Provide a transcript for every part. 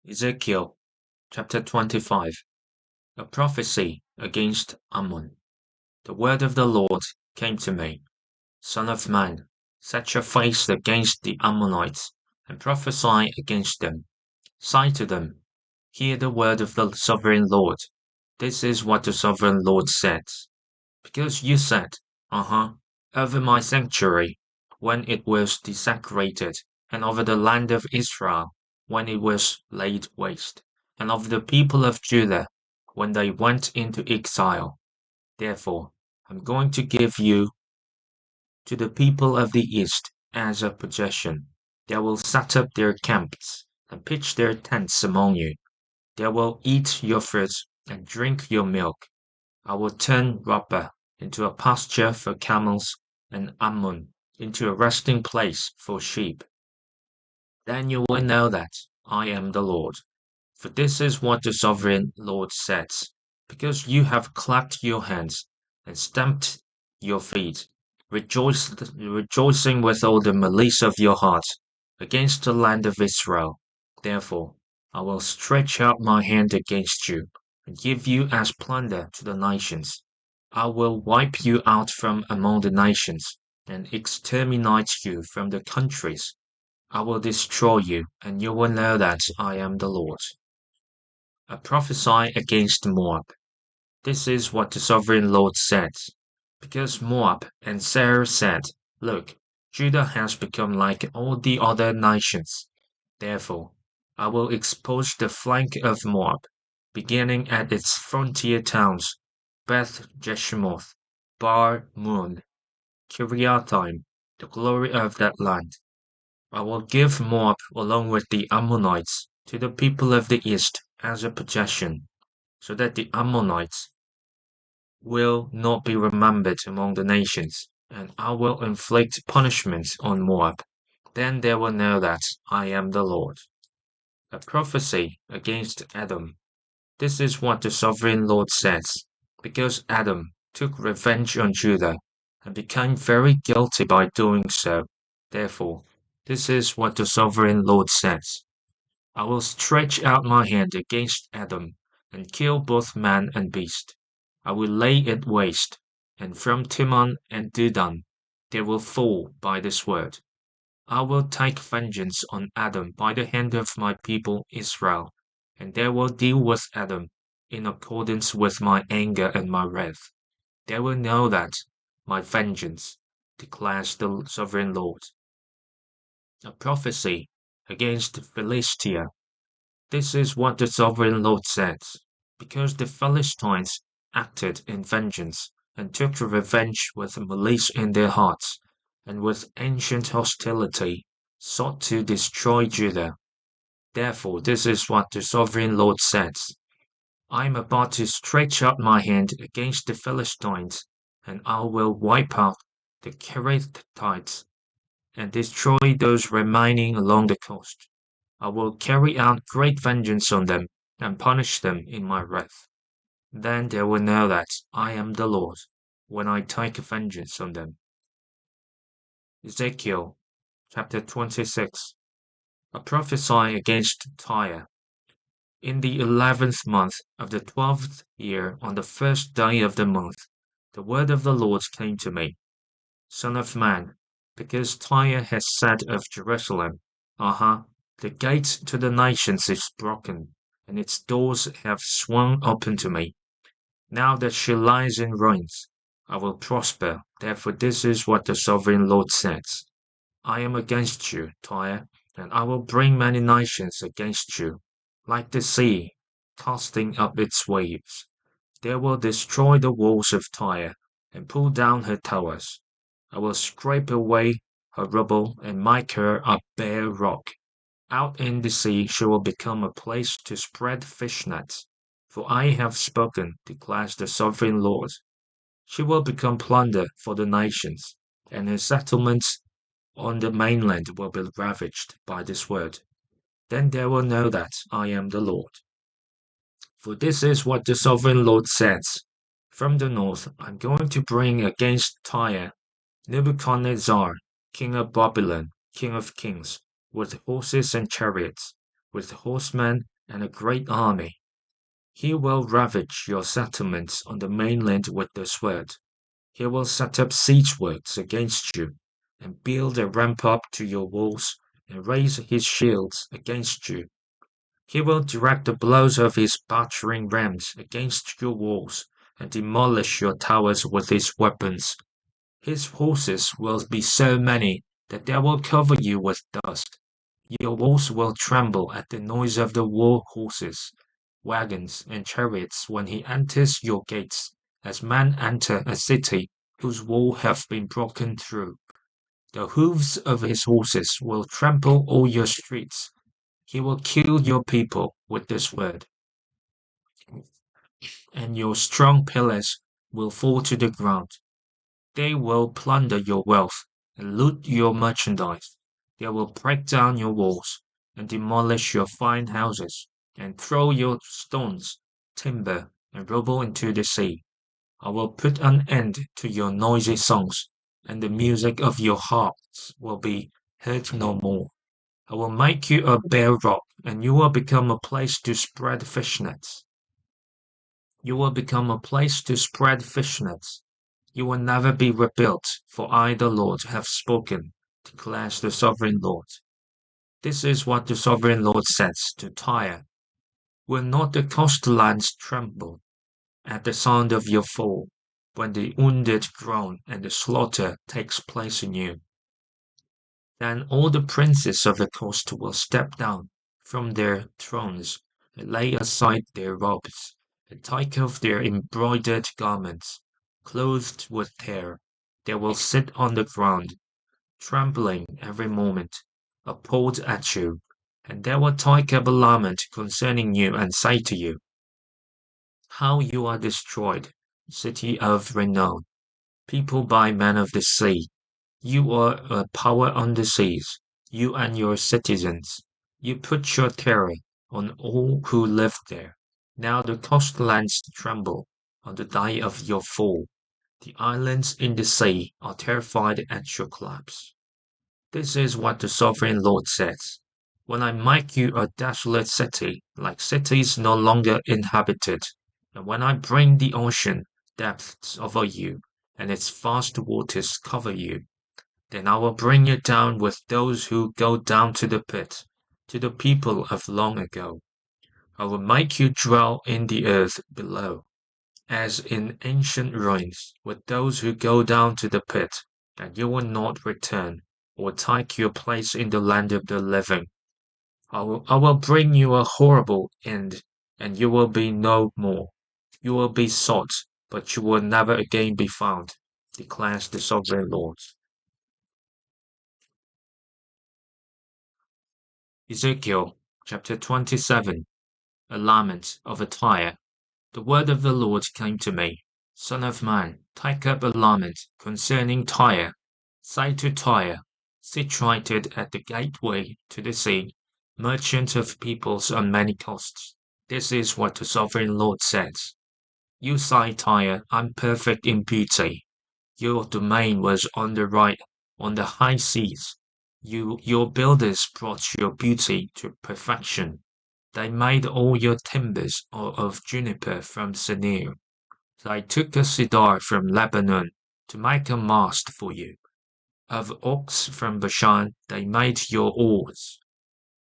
Ezekiel chapter 25. A prophecy against Ammon. The word of the Lord came to me. Son of man, set your face against the Ammonites, and prophesy against them. Say to them, Hear the word of the sovereign Lord. This is what the sovereign Lord says. Because you said, over my sanctuary, when it was desecrated, and over the land of Israel, when it was laid waste, and of the people of Judah, when they went into exile. Therefore, I'm going to give you to the people of the east as a possession. They will set up their camps and pitch their tents among you. They will eat your fruit and drink your milk. I will turn Rabbah into a pasture for camels, and Ammon into a resting place for sheep. Then you will know that I am the Lord. For this is what the sovereign Lord says: Because you have clapped your hands and stamped your feet, rejoicing with all the malice of your heart against the land of Israel, therefore I will stretch out my hand against you and give you as plunder to the nations. I will wipe you out from among the nations and exterminate you from the countries. I will destroy you, and you will know that I am the Lord. A prophecy against Moab. This is what the sovereign Lord says. Because Moab and Seir said, Look, Judah has become like all the other nations. Therefore, I will expose the flank of Moab, beginning at its frontier towns, Beth Jeshimoth, Bar Mun, Kiriathaim, the glory of that land. I will give Moab along with the Ammonites to the people of the east as a possession, so that the Ammonites will not be remembered among the nations, and I will inflict punishment on Moab. Then they will know that I am the Lord. A prophecy against Edom. This is what the sovereign Lord says: Because Edom took revenge on Judah and became very guilty by doing so, therefore, this is what the sovereign Lord says: I will stretch out my hand against Edom and kill both man and beast. I will lay it waste, and from Timon and Dedan they will fall by this word. I will take vengeance on Edom by the hand of my people Israel, and they will deal with Edom in accordance with my anger and my wrath. They will know that my vengeance, declares the sovereign Lord. A prophecy against Philistia. This is what the sovereign Lord says: Because the Philistines acted in vengeance, and took revenge with malice in their hearts, and with ancient hostility sought to destroy Judah. Therefore this is what the sovereign Lord says: I am about to stretch out my hand against the Philistines, and I will wipe out the Kerethites and destroy those remaining along the coast. I will carry out great vengeance on them and punish them in my wrath. Then they will know that I am the Lord when I take vengeance on them. Ezekiel chapter 26. A prophecy against Tyre. In the 11th month of the 12th year, on the first day of the month, the word of the Lord came to me. Son of man, because Tyre has said of Jerusalem, the gate to the nations is broken, and its doors have swung open to me. Now that she lies in ruins, I will prosper. Therefore this is what the sovereign Lord says: I am against you, Tyre, and I will bring many nations against you, like the sea, casting up its waves. They will destroy the walls of Tyre, and pull down her towers. I will scrape away her rubble, and make her a bare rock. Out in the sea she will become a place to spread fish nets. For I have spoken, declares the sovereign Lord. She will become plunder for the nations, and her settlements on the mainland will be ravaged by this word. Then they will know that I am the Lord. For this is what the sovereign Lord says: From the north I am going to bring against Tyre Nebuchadnezzar, king of Babylon, king of kings, with horses and chariots. with horsemen and a great army. He will ravage your settlements on the mainland with the sword. He will set up siege works against you, and build a rampart to your walls, and raise his shields against you. He will direct the blows of his battering rams against your walls, and demolish your towers with his weapons. His horses will be so many that they will cover you with dust. Your walls will tremble at the noise of the war horses, wagons, and chariots when he enters your gates, as men enter a city whose wall have been broken through. The hoofs of his horses will trample all your streets. He will kill your people with this word, and your strong pillars will fall to the ground. They will plunder your wealth and loot your merchandise. They will break down your walls and demolish your fine houses, and throw your stones, timber, and rubble into the sea. I will put an end to your noisy songs, and the music of your harps will be heard no more. I will make you a bare rock, and you will become a place to spread fishnets. You will become a place to spread fishnets. You will never be rebuilt, for I, the Lord, have spoken, declares the sovereign Lord. This is what the sovereign Lord says to Tyre. Will not the coastlands tremble at the sound of your fall, when the wounded groan and the slaughter takes place in you? Then all the princes of the coast will step down from their thrones, and lay aside their robes, and take off their embroidered garments, clothed with terror. They will sit on the ground, trembling every moment, appalled at you, and they will take up a lament concerning you, and say to you, how you are destroyed, city of renown, people by men of the sea. You are a power on the seas, you and your citizens. You put your terror on all who live there. Now the coastlands tremble on the day of your fall. The islands in the sea are terrified at your collapse. This is what the sovereign Lord says. When I make you a desolate city, like cities no longer inhabited, and when I bring the ocean depths over you, and its vast waters cover you, then I will bring you down with those who go down to the pit, to the people of long ago. I will make you dwell in the earth below, as in ancient ruins, with those who go down to the pit, and you will not return, or take your place in the land of the living. I will bring you a horrible end, and you will be no more. You will be sought, but you will never again be found, declares the sovereign Lord. Ezekiel chapter 27. A lament of a Tyre. The word of the Lord came to me. Son of man, take up a lament concerning Tyre. Say to Tyre, situated at the gateway to the sea, merchant of peoples on many coasts. This is what the sovereign Lord says. You say, Tyre, I'm perfect in beauty. Your domain was on the right, on the high seas. Your builders brought your beauty to perfection. They made all your timbers of juniper from Senir. They took a cedar from Lebanon to make a mast for you. Of oaks from Bashan they made your oars.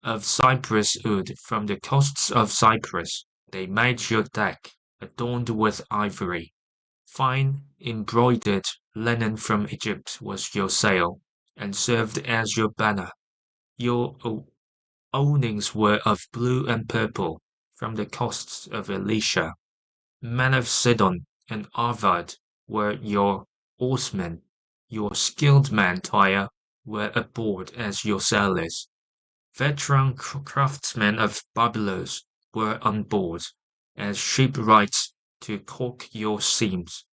Of cypress wood from the coasts of Cyprus they made your deck, adorned with ivory. Fine embroidered linen from Egypt was your sail, and served as your banner. Your awnings were of blue and purple, from the coasts of Elisha. Men of Sidon and Arvad were your oarsmen. Your skilled men, Tyre, were aboard as your sailors. Veteran craftsmen of Byblos were on board, as shipwrights to caulk your seams.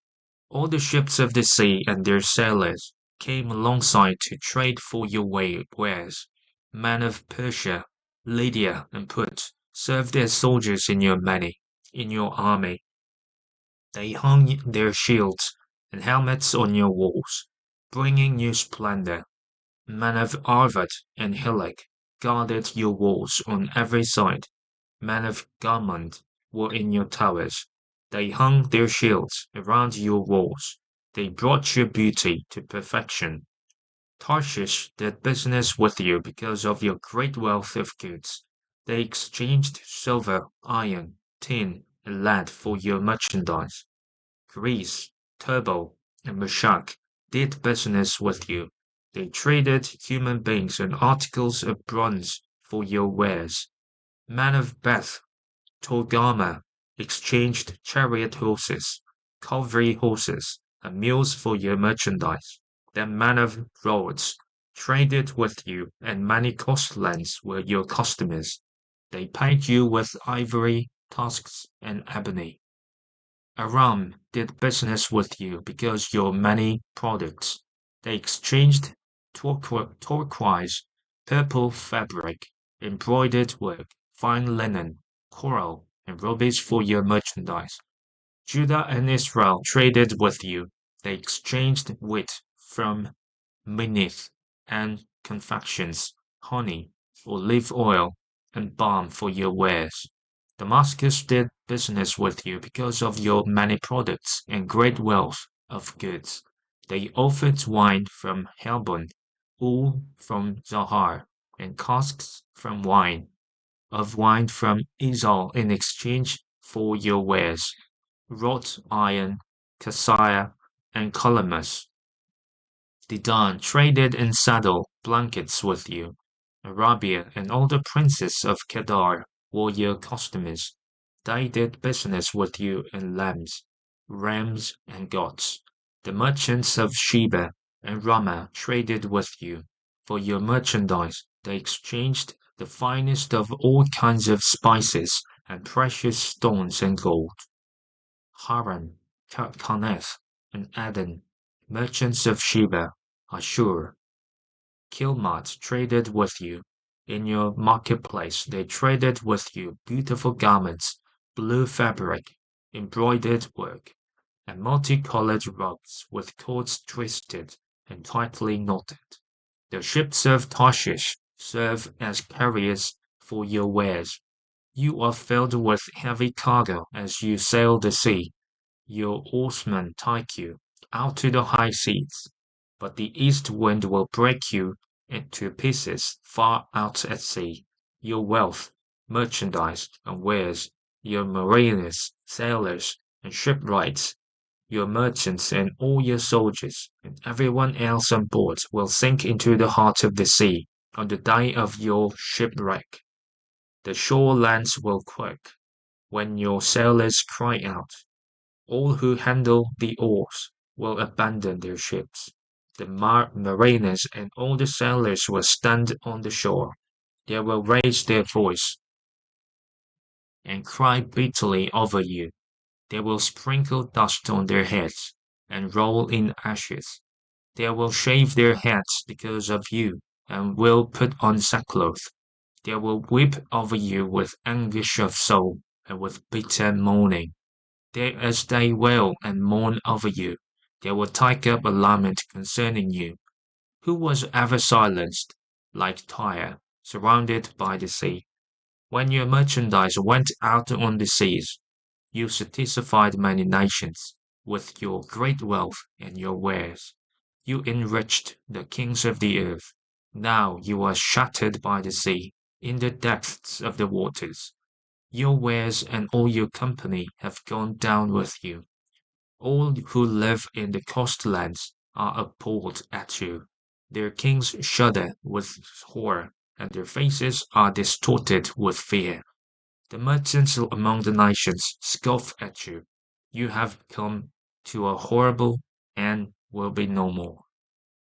All the ships of the sea and their sailors came alongside to trade for your wares. Men of Persia, Lydia, and Put served as soldiers in your army. They hung their shields and helmets on your walls, bringing you splendor. Men of Arvad and Hillik guarded your walls on every side. Men of Garmund were in your towers. They hung their shields around your walls. They brought your beauty to perfection. Tarshish did business with you because of your great wealth of goods. They exchanged silver, iron, tin, and lead for your merchandise. Greece, Tubal, and Meshach did business with you. They traded human beings and articles of bronze for your wares. Men of Beth Togarmah exchanged chariot horses, cavalry horses, and mules for your merchandise. The men of Rhodes traded with you, and many coastlands were your customers. They paid you with ivory, tusks, and ebony. Aram did business with you because your many products. They exchanged turquoise, purple fabric, embroidered work, fine linen, coral, and rubies for your merchandise. Judah and Israel traded with you. They exchanged wheat from Minnith and confections, honey, olive oil, and balm for your wares. Damascus did business with you because of your many products and great wealth of goods. They offered wine from Helbon, wool from Zohar, and casks of wine from Izal in exchange for your wares, wrought iron, cassia, and calamus. Dedan traded in saddle blankets with you. Arabia and all the princes of Kedar were your customers. They did business with you in lambs, rams, and goats. The merchants of Sheba and Ramah traded with you. For your merchandise, they exchanged the finest of all kinds of spices and precious stones and gold. Haran, Karneth, and Aden, merchants of Sheba, Ashur, Kilmad traded with you. In your marketplace they traded with you beautiful garments, blue fabric, embroidered work, and multicolored rugs with cords twisted and tightly knotted. The ships of Tarshish serve as carriers for your wares. You are filled with heavy cargo as you sail the sea. Your oarsmen take you out to the high seas, but the east wind will break you into pieces far out at sea. Your wealth, merchandise, and wares, your mariners, sailors, and shipwrights, your merchants, and all your soldiers, and everyone else on board will sink into the heart of the sea on the day of your shipwreck. The shore lands will quake when your sailors cry out. All who handle the oars will abandon their ships. The mariners and all the sailors will stand on the shore. They will raise their voice and cry bitterly over you. They will sprinkle dust on their heads and roll in ashes. They will shave their heads because of you and will put on sackcloth. They will weep over you with anguish of soul and with bitter mourning. As they wail and mourn over you, they will take up a lament concerning you. Who was ever silenced, like Tyre, surrounded by the sea? When your merchandise went out on the seas, you satisfied many nations with your great wealth and your wares. You enriched the kings of the earth. Now you are shattered by the sea, in the depths of the waters. Your wares and all your company have gone down with you. All who live in the coastlands are appalled at you. Their kings shudder with horror, and their faces are distorted with fear. The merchants among the nations scoff at you. You have come to a horrible and will be no more.